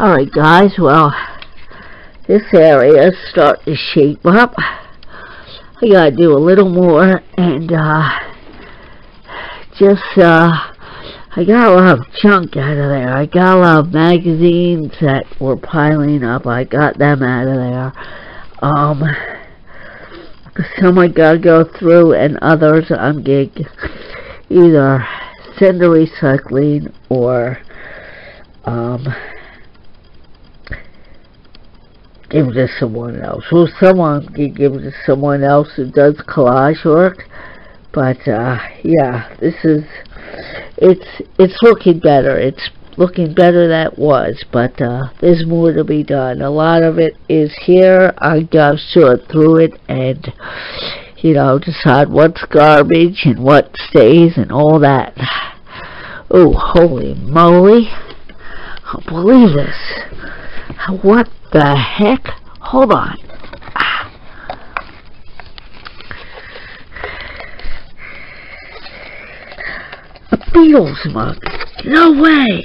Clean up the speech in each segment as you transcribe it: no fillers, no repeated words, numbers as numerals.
Alright guys, well, this area is starting to shape up. I gotta do a little more, and I got a lot of junk out of there. I got a lot of magazines that were piling up. I got them out of there. Some I gotta go through, and others I'm gonna either send to recycling or give it to someone else. Well, someone can give it to someone else who does collage work. But yeah, it's looking better. It's looking better than it was, but there's more to be done. A lot of it is here. I gotta sort through it and, you know, decide what's garbage and what stays and all that. Oh, holy moly. I don't believe this. What the heck? Hold on. A Beatles mug. No way.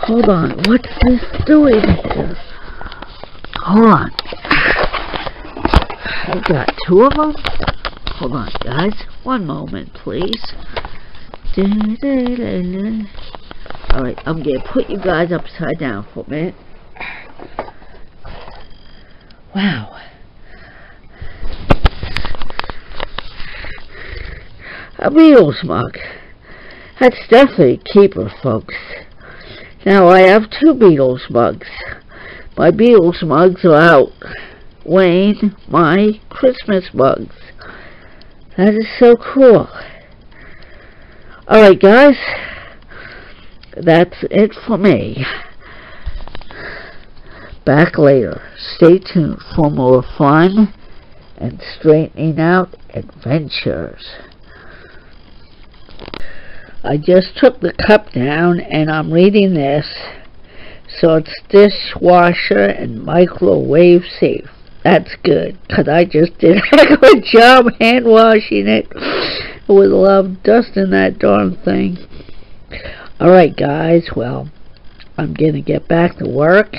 Hold on. What's this doing here? Hold on. I got two of them. Hold on, guys. One moment, please. Alright, I'm going to put you guys upside down for a minute. Wow. A Beatles mug. That's definitely a keeper, folks. Now, I have two Beatles mugs. My Beatles mugs are outweighing my Christmas mugs. That is so cool. Alright, guys. That's it for me. Back later. Stay tuned for more fun and straightening out adventures. I just took the cup down and I'm reading this. So it's dishwasher and microwave safe. That's good, because I just did a good job hand washing it with a lot of dust in that darn thing. Alright guys, well, I'm going to get back to work.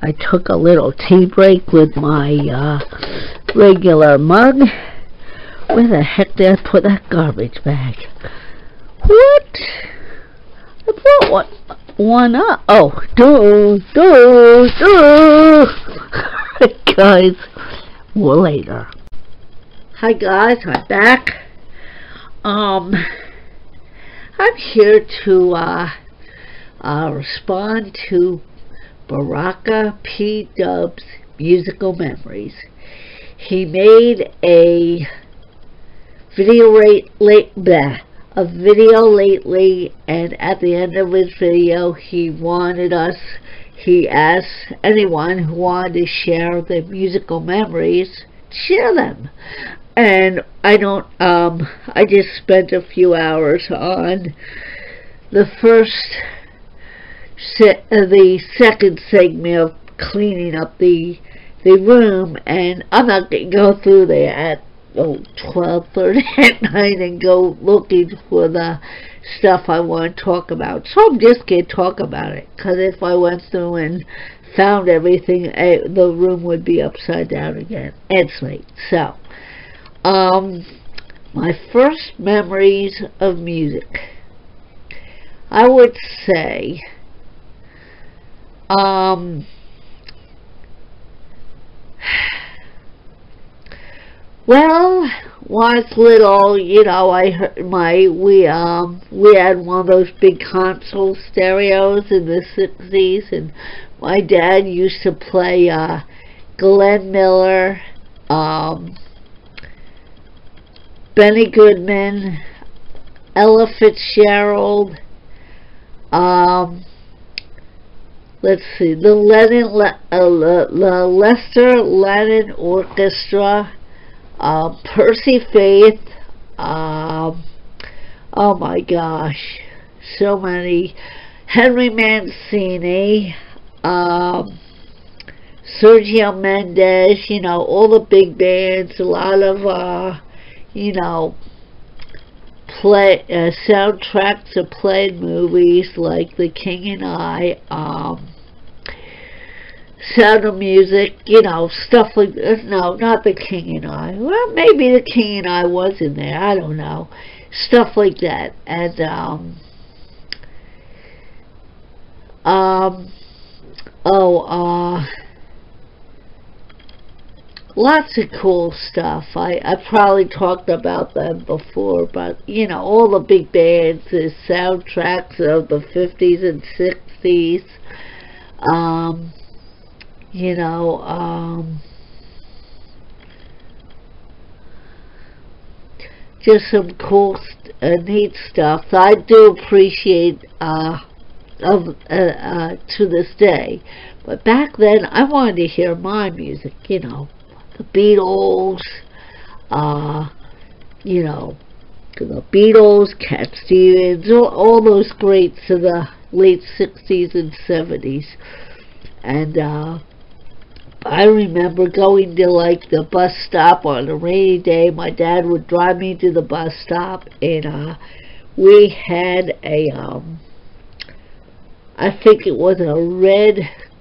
I took a little tea break with my regular mug. Where the heck did I put that garbage bag? What? I brought one up. Oh, guys, more later. Hi guys, I'm back. I'm here to respond to Baraka PDub's musical memories. He made a video lately, and at the end of his video he asked anyone who wanted to share their musical memories, share them. And I just spent a few hours on the second segment of cleaning up the room, and I'm not going to go through there at 12:30 at night and go looking for the stuff I want to talk about. So I'm just going to talk about it, because if I went through and found everything, the room would be upside down again. It's late. So my first memories of music, I would say well, when I was little, you know, I heard we had one of those big console stereos in the 60s, and my dad used to play Glenn Miller, Benny Goodman, Ella Fitzgerald, let's see, the Lester Lennon Orchestra, Percy Faith, oh my gosh, so many, Henry Mancini, Sergio Mendes, you know, all the big bands, a lot of, you know, soundtracks of played movies like The King and I, Sound of Music, you know, stuff like this. No, not The King and I. Well, maybe The King and I was in there. I don't know. Stuff like that. And, lots of cool stuff. I probably talked about them before, but, you know, all the big bands, the soundtracks of the 50s and 60s, you know, just some cool, neat stuff that I do appreciate, to this day. But back then, I wanted to hear my music, you know, the Beatles, you know, the Beatles, Cat Stevens, all those greats of the late 60s and 70s. And I remember going to, like, the bus stop on a rainy day. My dad would drive me to the bus stop, and we had a, I think it was a red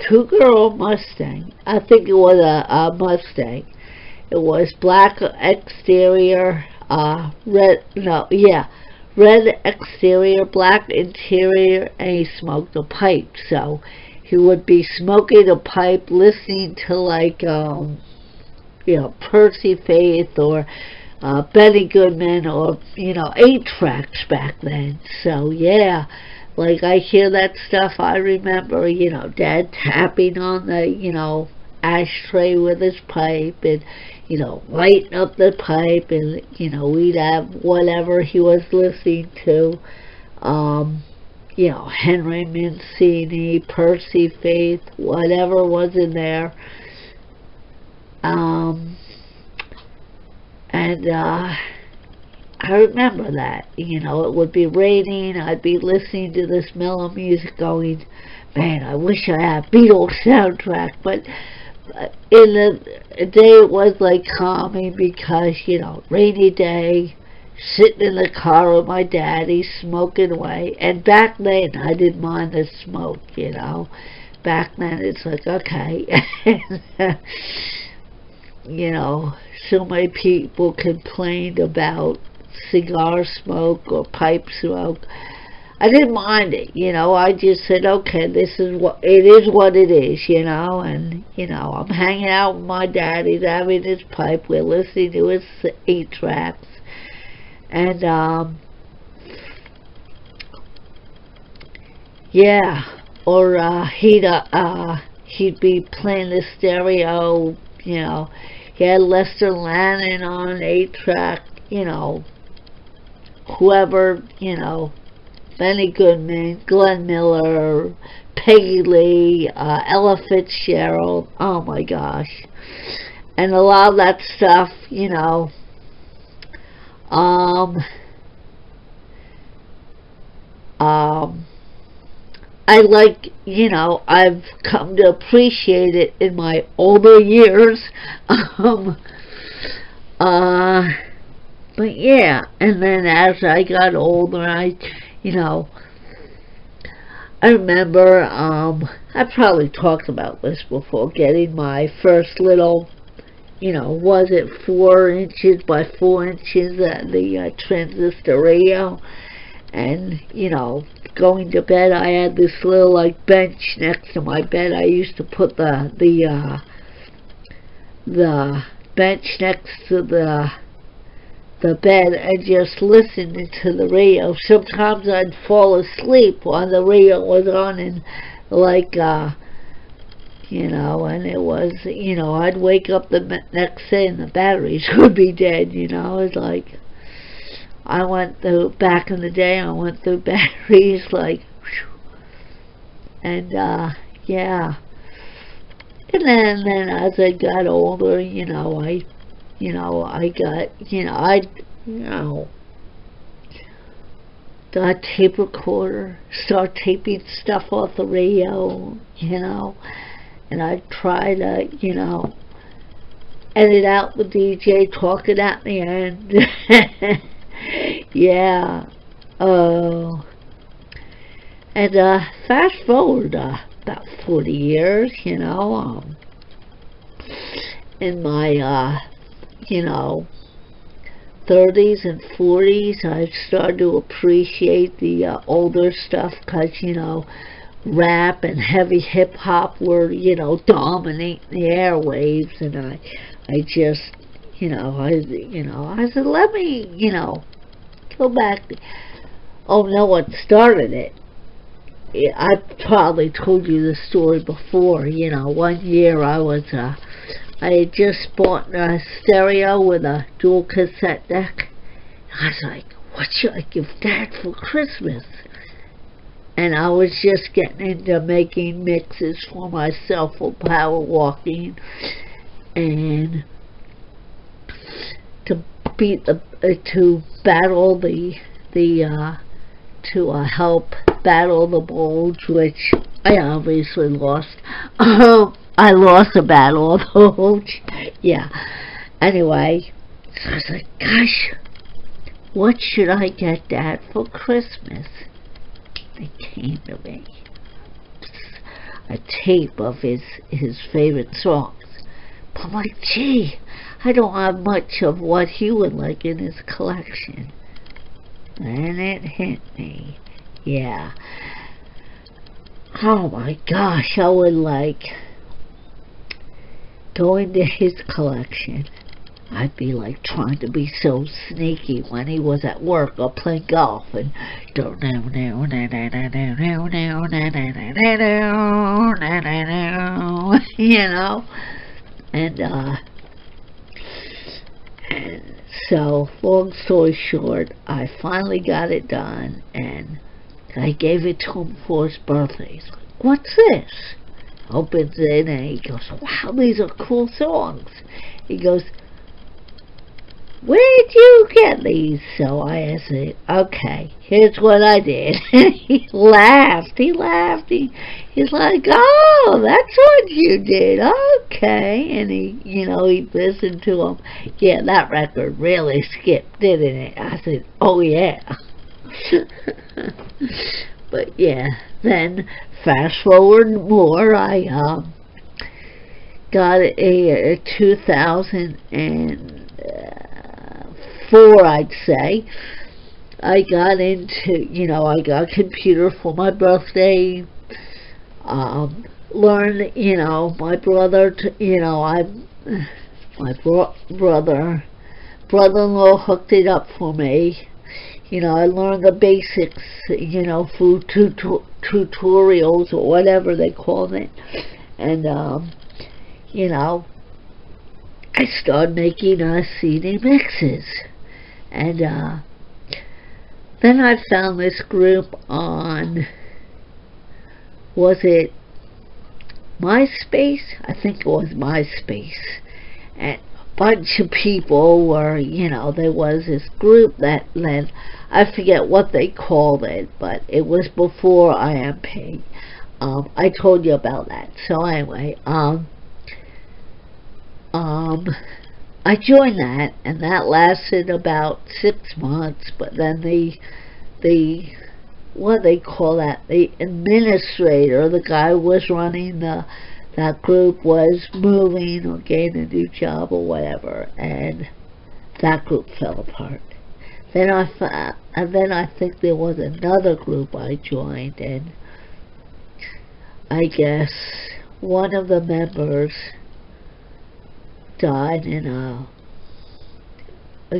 Cougar or Mustang. I think it was a Mustang. It was black exterior, red exterior, black interior, and he smoked a pipe. So he would be smoking a pipe, listening to, like, you know, Percy Faith or Benny Goodman, or, you know, 8-tracks back then. So yeah, like, I hear that stuff. I remember, you know, Dad tapping on the, you know, ashtray with his pipe, and, you know, lighting up the pipe, and, you know, we'd have whatever he was listening to. You know, Henry Mancini, Percy Faith, whatever was in there. I remember that, you know, it would be raining, I'd be listening to this mellow music going, man, I wish I had a Beatles soundtrack. But in the day it was like calming, because, you know, rainy day, sitting in the car with my daddy, smoking away. And back then, I didn't mind the smoke, you know. Back then, it's like, okay. You know, so many people complained about cigar smoke or pipe smoke. I didn't mind it, you know. I just said, okay, this is what it is, you know. And, you know, I'm hanging out with my dad. He's having his pipe. We're listening to his 8-tracks. And, yeah, or he'd be playing the stereo, you know. He had Lester Lannon on 8-track, you know, whoever, you know, Benny Goodman, Glenn Miller, Peggy Lee, Ella Fitzgerald, oh my gosh. And a lot of that stuff, you know, I like, you know, I've come to appreciate it in my older years. But yeah, and then as I got older, you know, I remember, I probably talked about this before, getting my first little, you know, was it 4 inches by 4 inches, the transistor radio. And, you know, going to bed, I had this little, like, bench next to my bed. I used to put the bench next to the bed and just listen to the radio. Sometimes I'd fall asleep while the radio was on, and, like, you know, and it was, you know, I'd wake up the next day and the batteries would be dead, you know. It's like, I went through, back in the day, I went through batteries, like, whew. And, yeah. And then as I got older, you know, I got a tape recorder, start taping stuff off the radio, you know, and I'd try to, you know, edit out the DJ talking at me, and Yeah. Oh. And fast forward about 40 years, in my, 30s and 40s, I started to appreciate the older stuff because, rap and heavy hip-hop were, dominating the airwaves, and I just, I said, let me, go back. Oh, no, what started it? I probably told you this story before. One year I had just bought a stereo with a dual cassette deck. I was like, what should I give Dad for Christmas? And I was just getting into making mixes for myself for power walking, and to battle to help battle the bulge, which I obviously lost. I lost a battle of the bulge. Yeah. Anyway, so I was like, gosh, what should I get Dad for Christmas? They came to me. A tape of his favorite songs. But I'm like, gee, I don't have much of what he would like in his collection. And it hit me. Yeah. Oh my gosh, I would like go into his collection. I'd be like trying to be so sneaky when he was at work or playing golf and and so, long story short, I finally got it done, and I gave it to him for his birthday. He's like, what's this? Opens it, and he goes, wow, these are cool songs. He goes, where'd you get these? So I said, okay, here's what I did. He laughed. He's like, oh, that's what you did. Okay. And he listened to him. Yeah, that record really skipped, didn't it? I said, oh, yeah. But, yeah, then fast forward more, I got a 2004, I'd say. I got into, I got a computer for my birthday. Learned, my brother, brother-in-law hooked it up for me. I learned the basics, food tutorials or whatever they call it. And, I started making CD mixes. And then I found this group on, was it MySpace? I think it was MySpace. And a bunch of people were, there was this group that led, I forget what they called it, but it was before IMP. I told you about that. So anyway, I joined that, and that lasted about 6 months, but then the what they call that, the administrator, the guy who was running that group, was moving or getting a new job or whatever, and that group fell apart. Then I think there was another group I joined, and I guess one of the members died, and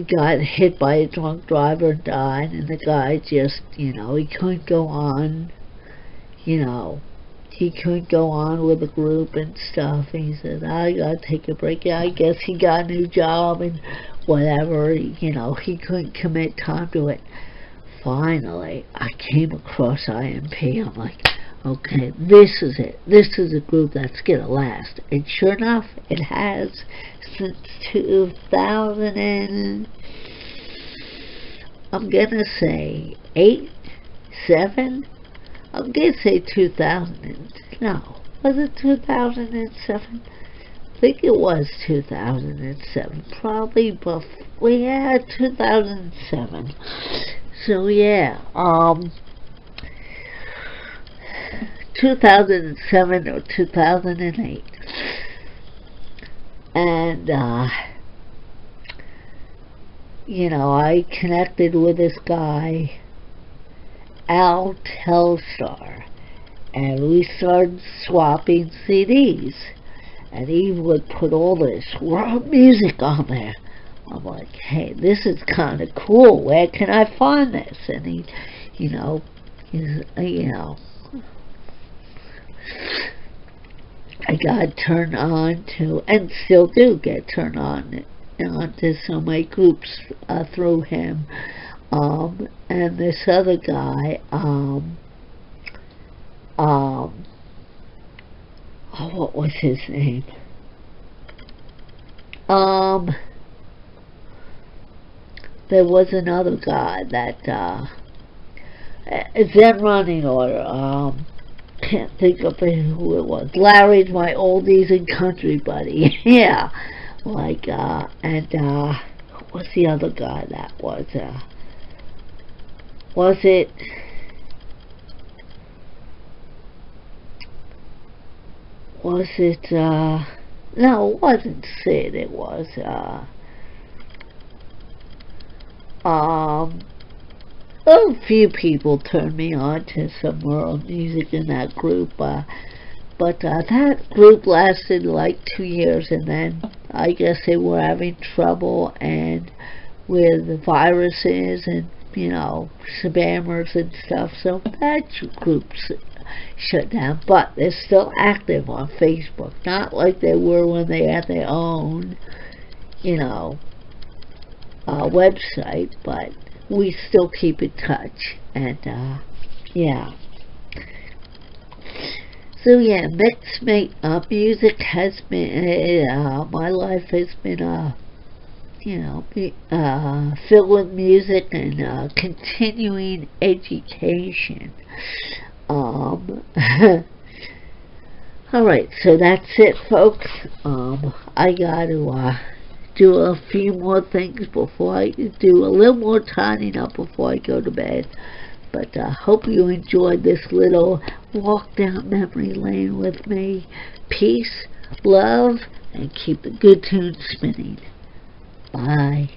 got hit by a drunk driver and died, and the guy just, he couldn't go on, he couldn't go on with the group and stuff. And he said, I gotta take a break. Yeah, I guess he got a new job and whatever, he couldn't commit time to it. Finally, I came across IMP. I'm like, okay, this is it. This is a group that's gonna last. And sure enough, it has since 2000 and, I'm gonna say 8, 7. I'm gonna say 2000. No, was it 2007? think it was 2007, probably, but yeah, 2007. So yeah, 2007 or 2008, and you know, I connected with this guy, Al Telstar, and we started swapping CDs, and he would put all this world music on there. I'm like, hey, this is kind of cool. Where can I find this? And he, you know, I got turned on to, and still do get turned on to so many groups through him. And this other guy, oh, what was his name? There was another guy that, Zen Running Order, can't think of who it was. Larry's my oldies and country buddy. Yeah, like, and, what's the other guy that was, no, it wasn't Sid, it was, a few people turned me on to some world music in that group, but that group lasted like 2 years, and then I guess they were having trouble and with viruses and, you know, spammers and stuff, so that group shut down. But they're still active on Facebook, not like they were when they had their own, you know, website, but we still keep in touch. And yeah, so yeah, music has been, my life has been, you know, filled with music and continuing education. Alright, so that's it, folks. I gotta do a few more things before I do a little more tidying up before I go to bed. But hope you enjoyed this little walk down memory lane with me. Peace, love, and keep the good tunes spinning. Bye.